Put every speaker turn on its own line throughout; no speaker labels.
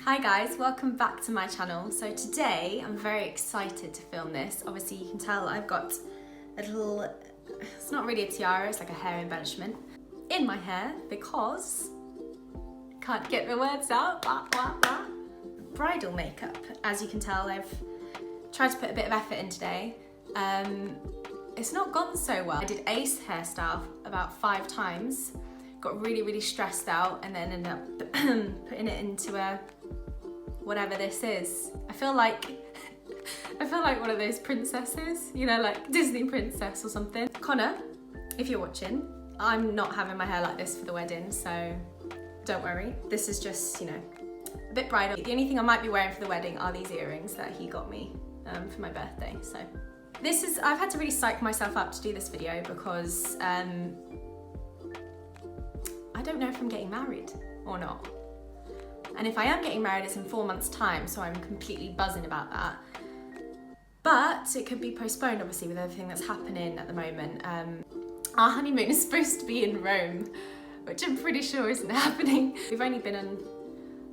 Hi guys, welcome back to my channel. So today I'm very excited to film this. Obviously you can tell I've got a little, it's not really a tiara, it's like a hair embellishment in my hair because I can't get the words out. Bridal makeup. As you can tell, I've tried to put a bit of effort in today. It's not gone so well. I did A.O.C hairstyle about 5 times, got really stressed out, and then ended up putting it into a whatever this is. I feel like one of those princesses, you know, like Disney princess or something. Connor, if you're watching, I'm not having my hair like this for the wedding, so don't worry. This is just, you know, a bit bridal. The only thing I might be wearing for the wedding are these earrings that he got me for my birthday. So this is, I've had to really psych myself up to do this video because I don't know if I'm getting married or not. And if I am getting married, it's in 4 months' time, so I'm completely buzzing about that. But it could be postponed, obviously, with everything that's happening at the moment. Our honeymoon is supposed to be in Rome, which I'm pretty sure isn't happening. We've only been in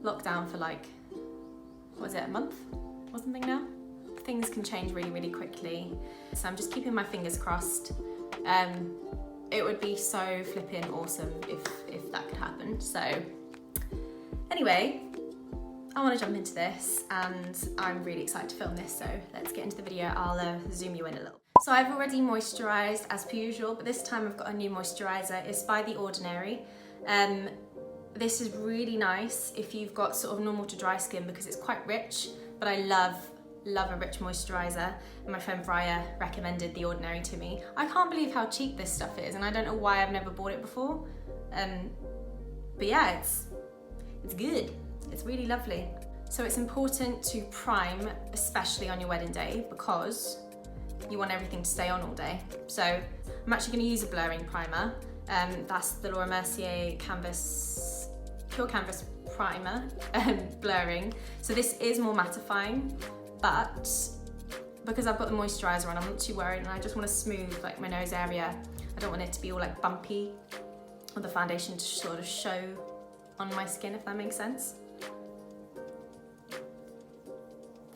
lockdown for like, what was it, a month or something now? Things can change really quickly. So I'm just keeping my fingers crossed. It would be so flipping awesome if that could happen. So anyway, I want to jump into this and I'm really excited to film this, so let's get into the video. I'll zoom you in a little. So I've already moisturised as per usual, but this time I've got a new moisturiser. It's by The Ordinary. This is really nice if you've got sort of normal to dry skin because it's quite rich, but I love a rich moisturiser, and my friend Briar recommended The Ordinary to me. I can't believe how cheap this stuff is, and I don't know why I've never bought it before. But yeah, it's good. It's really lovely. So it's important to prime, especially on your wedding day, because you want everything to stay on all day. So I'm actually going to use a blurring primer. That's the Mercier Pure Canvas Primer, blurring. So this is more mattifying, but because I've got the moisturiser on, I'm not too worried, and I just want to smooth like my nose area. I don't want it to be all like bumpy, or the foundation to sort of show on my skin, if that makes sense.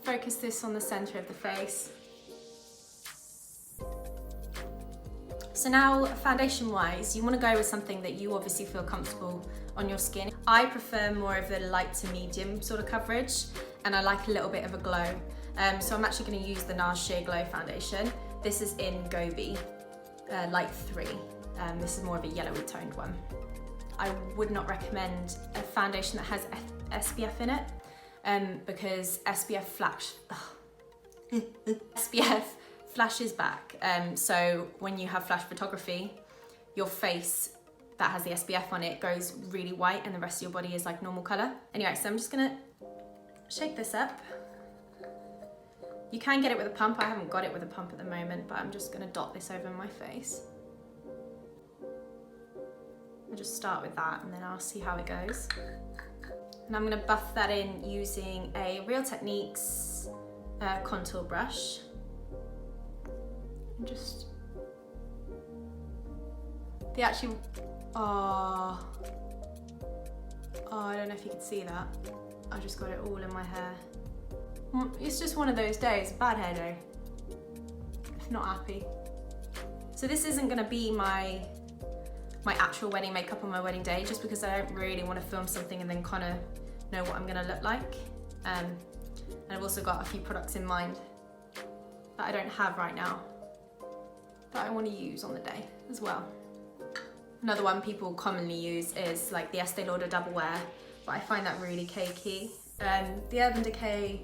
Focus this on the centre of the face. So now, foundation wise, you want to go with something that you obviously feel comfortable on your skin. I prefer more of a light to medium sort of coverage, and I like a little bit of a glow. So I'm actually going to use the Nars Sheer Glow foundation. This is in Gobi, Light 3. This is more of a yellowy toned one. I would not recommend a foundation that has SPF in it, because SPF flashes back. So when you have flash photography, your face that has the SPF on it goes really white and the rest of your body is like normal colour. Anyway, so I'm just gonna shake this up. You can get it with a pump. I haven't got it with a pump at the moment, but I'm just gonna dot this over my face. I'll just start with that and then I'll see how it goes. And I'm gonna buff that in using a Real Techniques contour brush. And just, the actual, I don't know if you can see that. I just got it all in my hair. It's just one of those days, bad hair day. If not happy. So this isn't gonna be my actual wedding makeup on my wedding day, just because I don't really want to film something and then kind of know what I'm going to look like. And I've also got a few products in mind that I don't have right now that I want to use on the day as well. Another one people commonly use is like the Estee Lauder Double Wear, but I find that really cakey. The Urban Decay,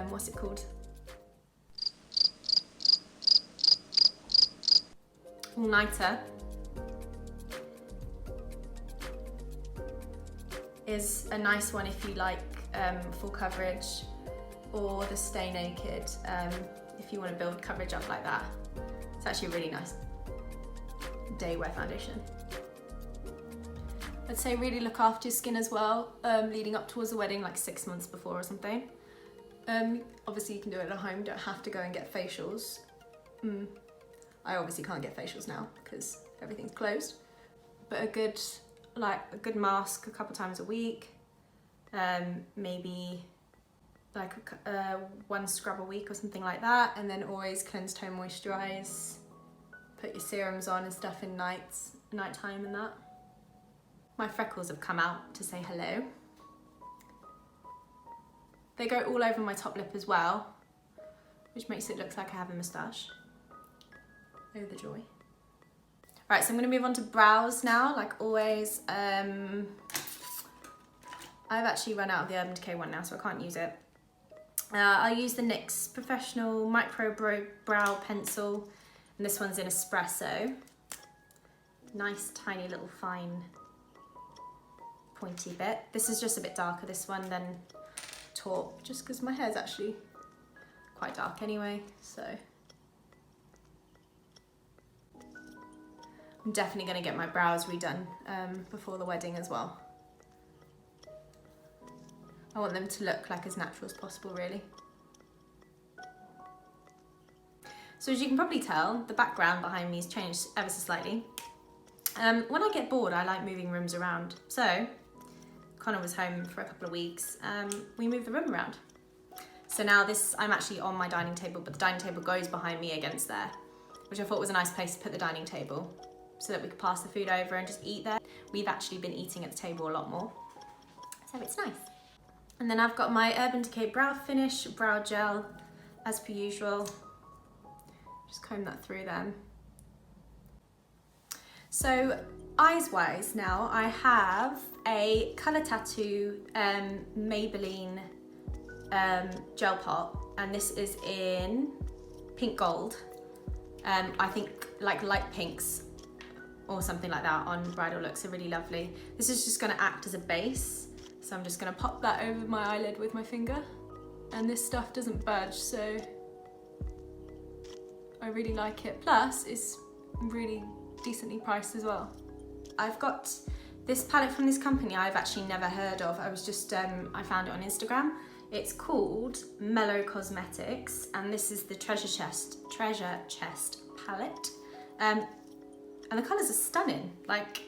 what's it called? All Nighter is a nice one if you like full coverage, or the Stay Naked if you want to build coverage up like that. It's actually a really nice day wear foundation. I'd say really look after your skin as well, leading up towards the wedding, like 6 months before or something. Obviously you can do it at home, you don't have to go and get facials. I obviously can't get facials now because everything's closed, but a good mask a couple times a week, maybe like one scrub a week or something like that, and then always cleanse, tone, moisturize. Put your serums on and stuff in nighttime and that. My freckles have come out to say hello. They go all over my top lip as well, which makes it look like I have a moustache. Oh, the joy. Right, so I'm gonna move on to brows now, like always. I've actually run out of the Urban Decay one now, so I can't use it. I'll use the NYX Professional Micro Brow Pencil, and this one's in Espresso. Nice, tiny little fine pointy bit. This is just a bit darker, this one, than taupe, just because my hair's actually quite dark anyway, so. I'm definitely gonna get my brows redone before the wedding as well. I want them to look like as natural as possible, really. So as you can probably tell, the background behind me has changed ever so slightly. When I get bored, I like moving rooms around. So Connor was home for a couple of weeks. We moved the room around. So now I'm actually on my dining table, but the dining table goes behind me against there, which I thought was a nice place to put the dining table so that we could pass the food over and just eat there. We've actually been eating at the table a lot more, so it's nice. And then I've got my Urban Decay Brow Finish Brow Gel, as per usual. Just comb that through them. So eyes-wise now, I have a Colour Tattoo Maybelline gel pot, and this is in pink gold. I think like light pinks or something like that on bridal looks are really lovely. This is just gonna act as a base. So I'm just gonna pop that over my eyelid with my finger, and this stuff doesn't budge, so I really like it. Plus, it's really decently priced as well. I've got this palette from this company I've actually never heard of. I was just, I found it on Instagram. It's called Mellow Cosmetics, and this is the Treasure Chest palette. And the colours are stunning. Like,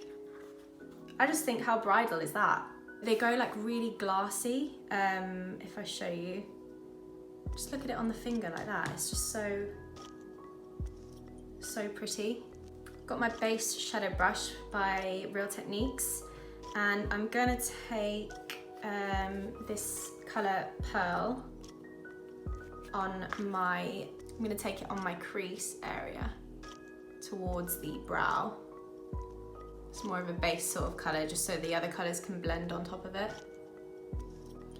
I just think, how bridal is that? They go like really glassy. If I show you, just look at it on the finger like that. It's just so pretty. Got my base shadow brush by Real Techniques, and I'm gonna take this colour Pearl on my, I'm gonna take it on my crease area towards the brow. It's more of a base sort of colour, just so the other colours can blend on top of it.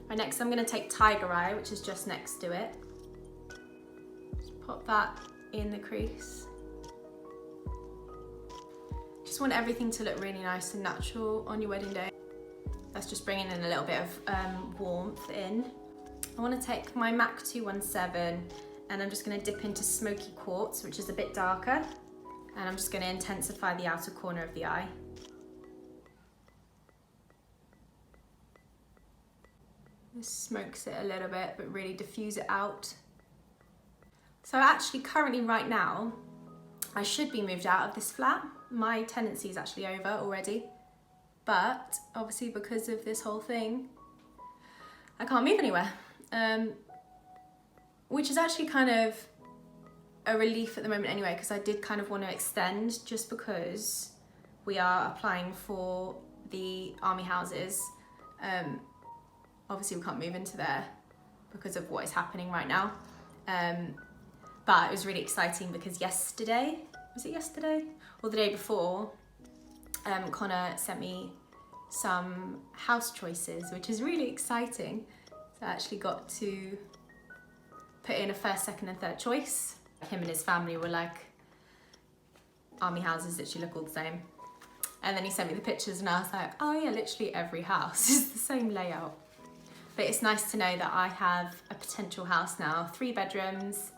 Right, next I'm gonna take Tiger Eye, which is just next to it. Just pop that in the crease. Just want everything to look really nice and natural on your wedding day. That's just bringing in a little bit of warmth in. I want to take my MAC 217, and I'm just going to dip into Smoky Quartz, which is a bit darker, and I'm just going to intensify the outer corner of the eye. This smokes it a little bit, but really diffuse it out. So actually currently right now, I should be moved out of this flat. My tenancy is actually over already, but obviously because of this whole thing, I can't move anywhere, which is actually kind of a relief at the moment anyway, because I did kind of want to extend, just because we are applying for the army houses. Obviously we can't move into there because of what is happening right now, but it was really exciting because yesterday, was it yesterday? Or the day before, Connor sent me some house choices, which is really exciting. So I actually got to put in a first, second and third choice. Him and his family were like, army houses literally look all the same. And then he sent me the pictures and I was like, oh yeah, literally every house is the same layout. But it's nice to know that I have a potential house now, 3 bedrooms.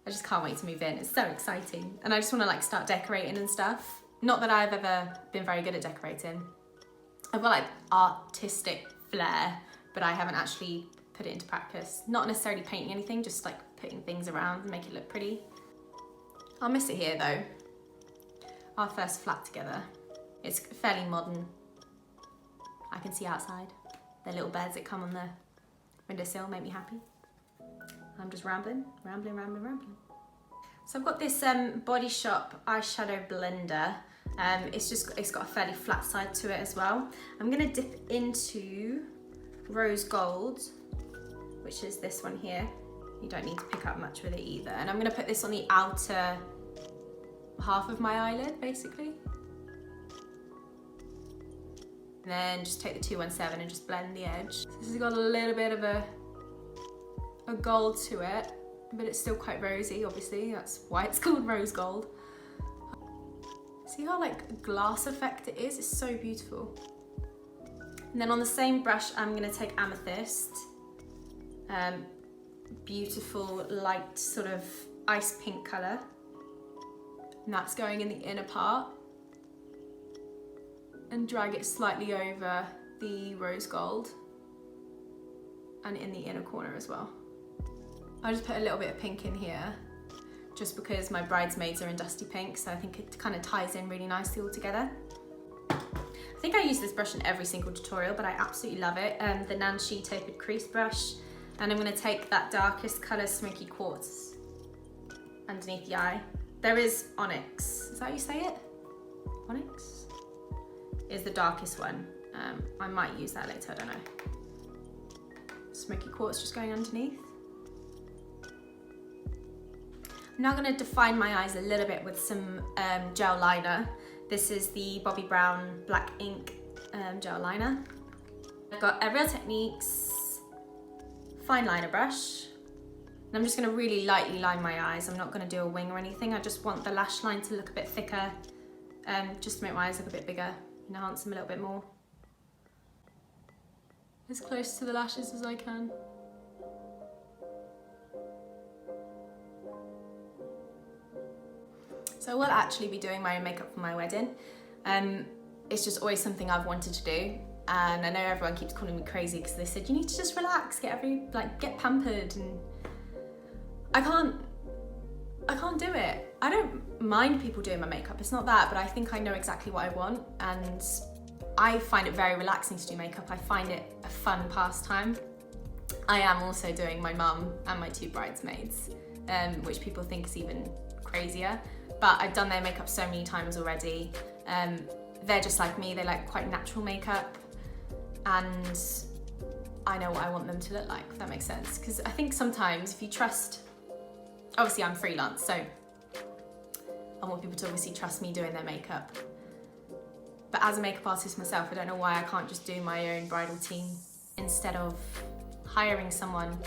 I just can't wait to move in. It's so exciting. And I just want to like start decorating and stuff. Not that I've ever been very good at decorating. I've got like artistic flair, but I haven't actually put it into practice. Not necessarily painting anything, just like putting things around and make it look pretty. I'll miss it here though. Our first flat together. It's fairly modern. I can see outside. The little birds that come on the windowsill make me happy. I'm just rambling. So I've got this Body Shop eyeshadow blender. It's got a fairly flat side to it as well. I'm gonna dip into Rose Gold, which is this one here. You don't need to pick up much with it either. And I'm gonna put this on the outer half of my eyelid, basically. And then just take the 217 and just blend the edge. So this has got a little bit of a gold to it, but it's still quite rosy, obviously. That's why it's called Rose Gold. See how like glass effect it is? It's so beautiful. And then on the same brush, I'm gonna take Amethyst. Beautiful light sort of ice pink color. And that's going in the inner part. And drag it slightly over the Rose Gold. And in the inner corner as well. I just put a little bit of pink in here, just because my bridesmaids are in dusty pink, so I think it kind of ties in really nicely all together. I think I use this brush in every single tutorial, but I absolutely love it. The Nancy Tapered Crease Brush. And I'm gonna take that darkest color, Smoky Quartz, underneath the eye. There is Onyx, is that how you say it? Onyx? Is the darkest one. I might use that later, I don't know. Smoky Quartz just going underneath. I'm now going to define my eyes a little bit with some gel liner. This is the Bobbi Brown Black Ink gel liner. I've got a Real Techniques fine liner brush. And I'm just going to really lightly line my eyes. I'm not going to do a wing or anything. I just want the lash line to look a bit thicker, just to make my eyes look a bit bigger, enhance them a little bit more. As close to the lashes as I can. So I will actually be doing my own makeup for my wedding. It's just always something I've wanted to do. And I know everyone keeps calling me crazy because they said, you need to just relax, get pampered. And I can't do it. I don't mind people doing my makeup, it's not that, but I think I know exactly what I want. And I find it very relaxing to do makeup. I find it a fun pastime. I am also doing my mum and my 2 bridesmaids, which people think is even crazier. But I've done their makeup so many times already. They're just like me, they like quite natural makeup. And I know what I want them to look like, if that makes sense. Because I think sometimes if you trust, obviously I'm freelance, so I want people to obviously trust me doing their makeup. But as a makeup artist myself, I don't know why I can't just do my own bridal team instead of hiring someone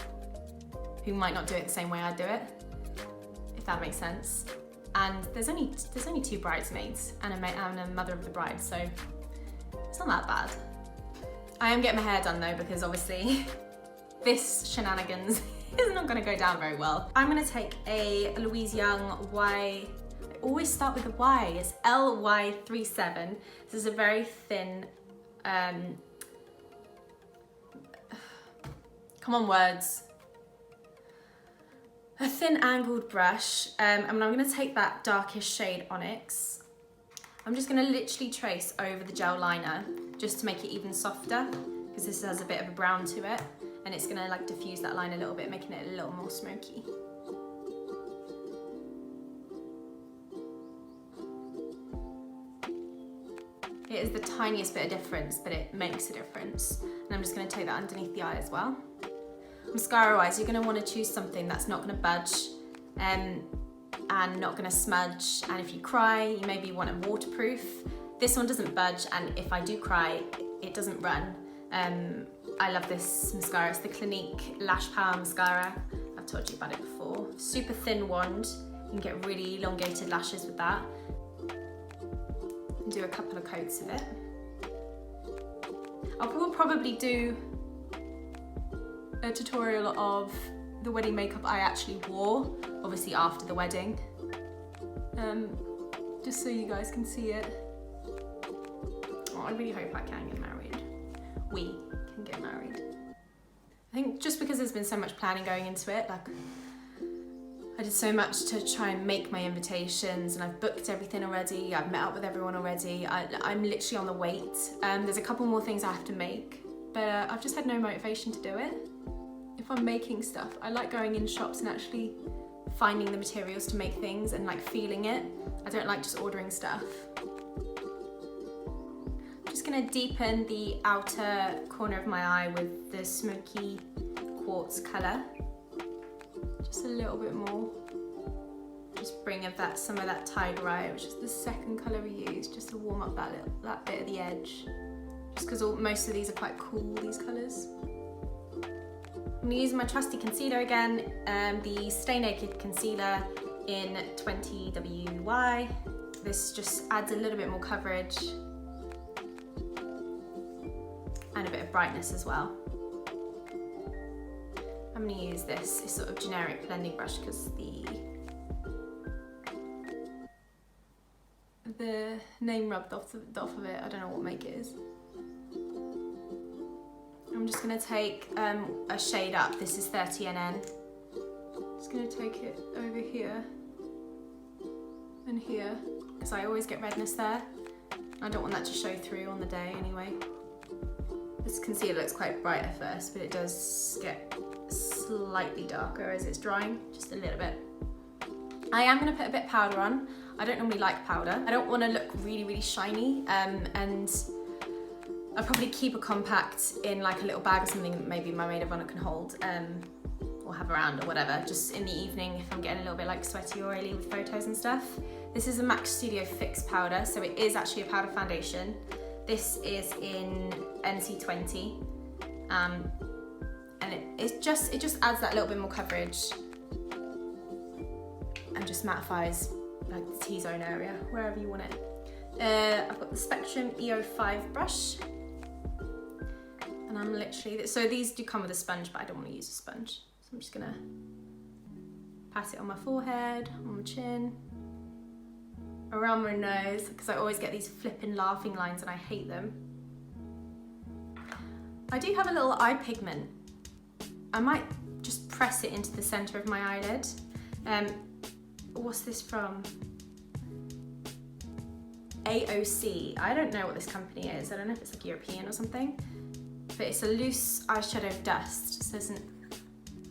who might not do it the same way I do it, if that makes sense. And there's only 2 bridesmaids and a mother of the bride, so it's not that bad. I am getting my hair done though, because obviously this shenanigans is not gonna go down very well. I'm gonna take a Louise Young I always start with a Y, it's LY37. This is a very thin, come on words. A thin angled brush, and I'm gonna take that darkest shade Onyx. I'm just gonna literally trace over the gel liner just to make it even softer, because this has a bit of a brown to it, and it's gonna like diffuse that line a little bit, making it a little more smoky. It is the tiniest bit of difference, but it makes a difference. And I'm just gonna take that underneath the eye as well. Mascara wise, you're going to want to choose something that's not going to budge and not going to smudge. And if you cry, you maybe want a waterproof. This one doesn't budge, and if I do cry, it doesn't run. I love this mascara. It's the Clinique Lash Power mascara. I've told you about it before. Super thin wand. You can get really elongated lashes with that. And do a couple of coats of it. I will probably do a tutorial of the wedding makeup I actually wore, obviously after the wedding, just so you guys can see it. Oh, I really hope I can get married. We can get married. I think just because there's been so much planning going into it, like I did so much to try and make my invitations, and I've booked everything already, I've met up with everyone already, I'm literally on the wait. There's a couple more things I have to make, but I've just had no motivation to do it. If I'm making stuff, I like going in shops and actually finding the materials to make things and like feeling it. I don't like just ordering stuff. I'm just gonna deepen the outer corner of my eye with the Smokey Quartz colour. Just a little bit more. Just bring some of that Tiger Eye, which is the second colour we used, just to warm up that bit of the edge. Just because most of these are quite cool, these colours. I'm going to use my trusty concealer again, the Stay Naked concealer in 20WY. This just adds a little bit more coverage and a bit of brightness as well. I'm going to use this sort of generic blending brush because the name rubbed off of it. I don't know what make it is. I'm just going to take a shade up. This is 30NN. Just going to take it over here and here because I always get redness there. I don't want that to show through on the day anyway. This concealer looks quite bright at first, but it does get slightly darker as it's drying, just a little bit. I am going to put a bit of powder on. I don't normally like powder. I don't want to look really, really shiny, and I'll probably keep a compact in like a little bag or something that maybe my maid of honor can hold or have around or whatever, just in the evening if I'm getting a little bit like sweaty or oily with photos and stuff. This is a MAC Studio Fix powder, so it is actually a powder foundation. This is in NC20, and it just adds that little bit more coverage and just mattifies like the T-zone area, wherever you want it. I've got the Spectrum EO5 brush, and I'm literally, so these do come with a sponge, but I don't want to use a sponge. So I'm just gonna pat it on my forehead, on my chin, around my nose, because I always get these flipping laughing lines and I hate them. I do have a little eye pigment. I might just press it into the center of my eyelid. What's this from? A.O.C. I don't know what this company is. I don't know if it's like European or something, but it's a loose eyeshadow dust, so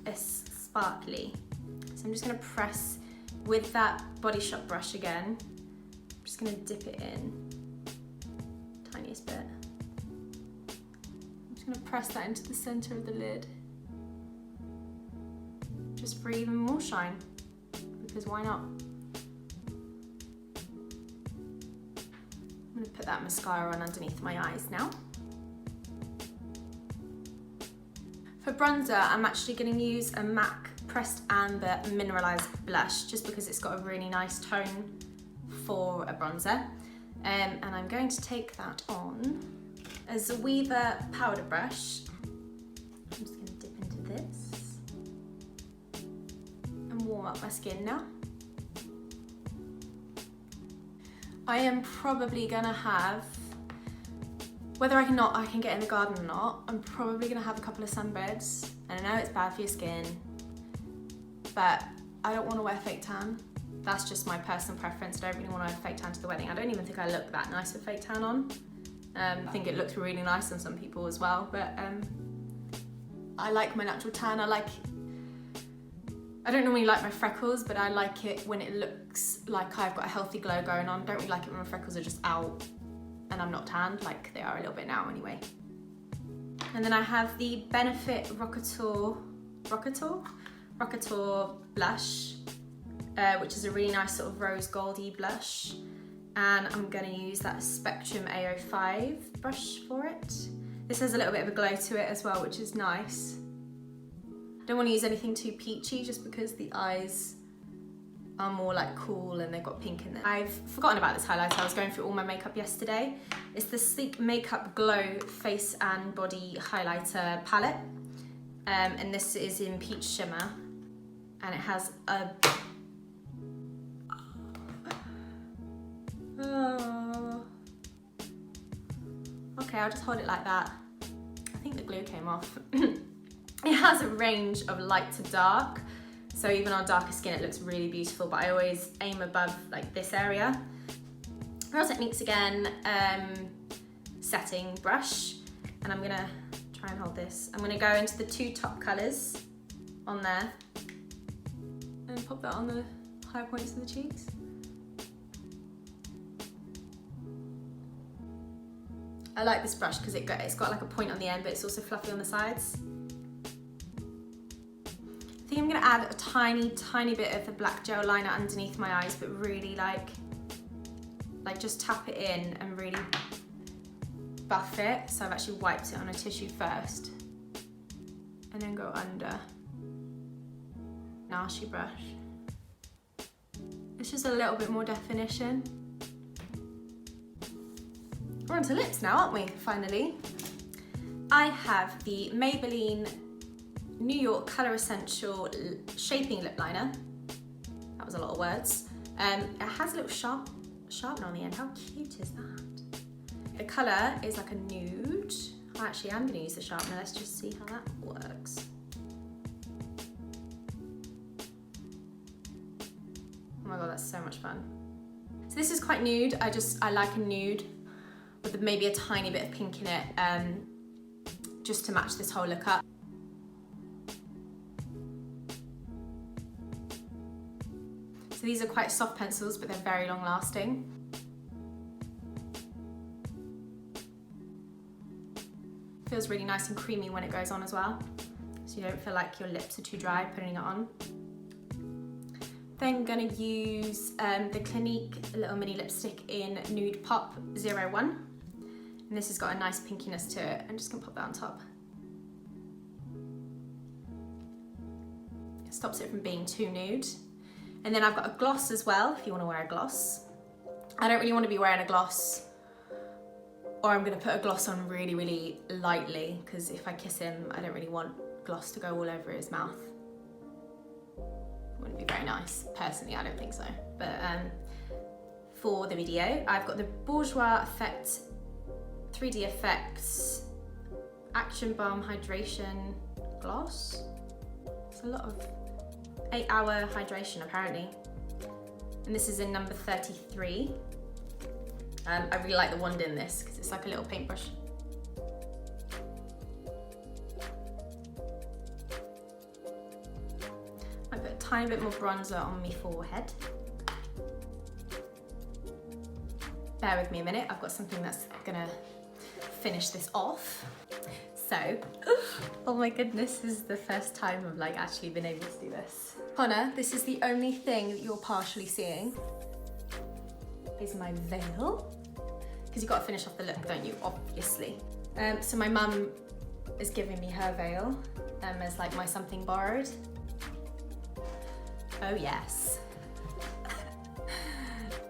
it's sparkly. So I'm just gonna press with that Body Shop brush again. I'm just gonna dip it in, tiniest bit. I'm just gonna press that into the center of the lid, just for even more shine, because why not? I'm gonna put that mascara on underneath my eyes now. For bronzer, I'm actually gonna use a MAC Pressed Amber Mineralize blush, just because it's got a really nice tone for a bronzer. And I'm going to take that on as a Weaver powder brush. I'm just gonna dip into this and warm up my skin now. I am probably gonna have, whether I can get in the garden or not, I'm probably gonna have a couple of sunbeds. And I know it's bad for your skin, but I don't wanna wear fake tan. That's just my personal preference. I don't really wanna wear fake tan to the wedding. I don't even think I look that nice with fake tan on. I think it looks really nice on some people as well, but I like my natural tan. I don't normally like my freckles, but I like it when it looks like I've got a healthy glow going on. I don't really like it when my freckles are just out and I'm not tanned, like they are a little bit now anyway. And then I have the Benefit Rockateur blush, which is a really nice sort of rose goldy blush. And I'm gonna use that Spectrum AO5 brush for it. This has a little bit of a glow to it as well, which is nice. Don't want to use anything too peachy just because the eyes are more like cool and they've got pink in them. I've forgotten about this highlighter. I was going through all my makeup yesterday. It's the Sleek Makeup Glow Face and Body Highlighter palette. And this is in Peach Shimmer. And it has a... Oh. Okay, I'll just hold it like that. I think the glue came off. It has a range of light to dark, so even on darker skin it looks really beautiful, but I always aim above like this area. Real Techniques again, setting brush, and I'm gonna try try and hold this. I'm gonna go into the 2 top colours on there and pop that on the high points of the cheeks. I like this brush because it's got like a point on the end, but it's also fluffy on the sides. I think I'm gonna add a tiny bit of the black gel liner underneath my eyes, but really like just tap it in and really buff it. So I've actually wiped it on a tissue first and then go under. Narshy brush. It's just a little bit more definition. We're onto lips now, aren't we, finally? I have the Maybelline New York Colour Essential Shaping Lip Liner. That was a lot of words. It has a little sharpener on the end. How cute is that? The colour is like a nude. Actually, I'm going to use the sharpener. Let's just see how that works. Oh my god, that's so much fun. So this is quite nude. I like a nude with maybe a tiny bit of pink in it, just to match this whole look up. So these are quite soft pencils, but they're very long lasting. Feels really nice and creamy when it goes on as well, so you don't feel like your lips are too dry putting it on. Then gonna use the Clinique little mini lipstick in Nude Pop 01. And this has got a nice pinkiness to it. I'm just gonna pop that on top. It stops it from being too nude. And then I've got a gloss as well, if you wanna wear a gloss. I don't really wanna be wearing a gloss, or I'm gonna put a gloss on really, really lightly, because if I kiss him, I don't really want gloss to go all over his mouth. Wouldn't be very nice. Personally, I don't think so. But for the video, I've got the Bourjois Effect 3D Effects Action Balm Hydration Gloss. It's a lot of 8-hour hydration apparently. And this is in number 33. I really like the wand in this because it's like a little paintbrush. I put a tiny bit more bronzer on my forehead. Bear with me a minute, I've got something that's gonna finish this off. So, oh my goodness, this is the first time I've like actually been able to do this. Connor, this is the only thing that you're partially seeing, is my veil. Because you've got to finish off the look, don't you, obviously. So my mum is giving me her veil as like my something borrowed. Oh yes.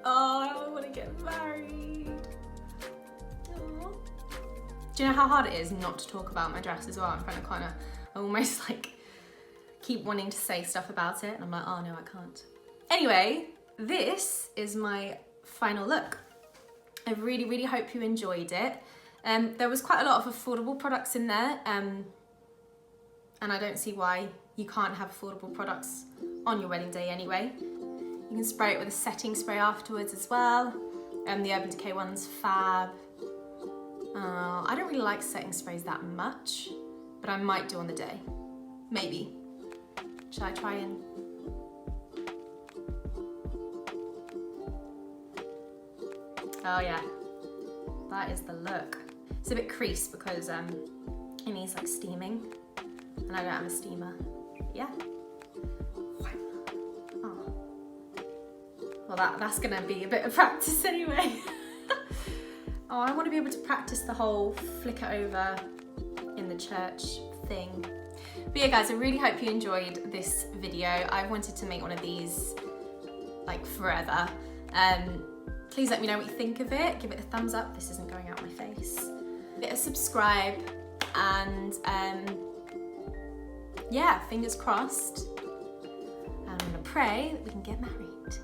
Oh, I want to get married. Aww. Do you know how hard it is not to talk about my dress as well in front of Connor? I almost like keep wanting to say stuff about it and I'm like, oh no, I can't. Anyway, this is my final look. I really, really hope you enjoyed it. There was quite a lot of affordable products in there, and I don't see why you can't have affordable products on your wedding day anyway. You can spray it with a setting spray afterwards as well. The Urban Decay one's fab. I don't really like setting sprays that much, but I might do on the day. Maybe. Should I try and... Oh yeah, that is the look. It's a bit creased because it needs like steaming, and I don't have a steamer. Yeah. Oh. Well, that's gonna be a bit of practice anyway. Oh, I want to be able to practice the whole flick it over in the church thing. But yeah, guys, I really hope you enjoyed this video. I wanted to make one of these like forever. Please let me know what you think of it. Give it a thumbs up. This isn't going out my face. Hit a subscribe, and yeah, fingers crossed. I'm gonna pray that we can get married.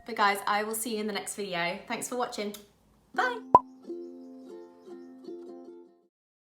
But guys, I will see you in the next video. Thanks for watching. Bye.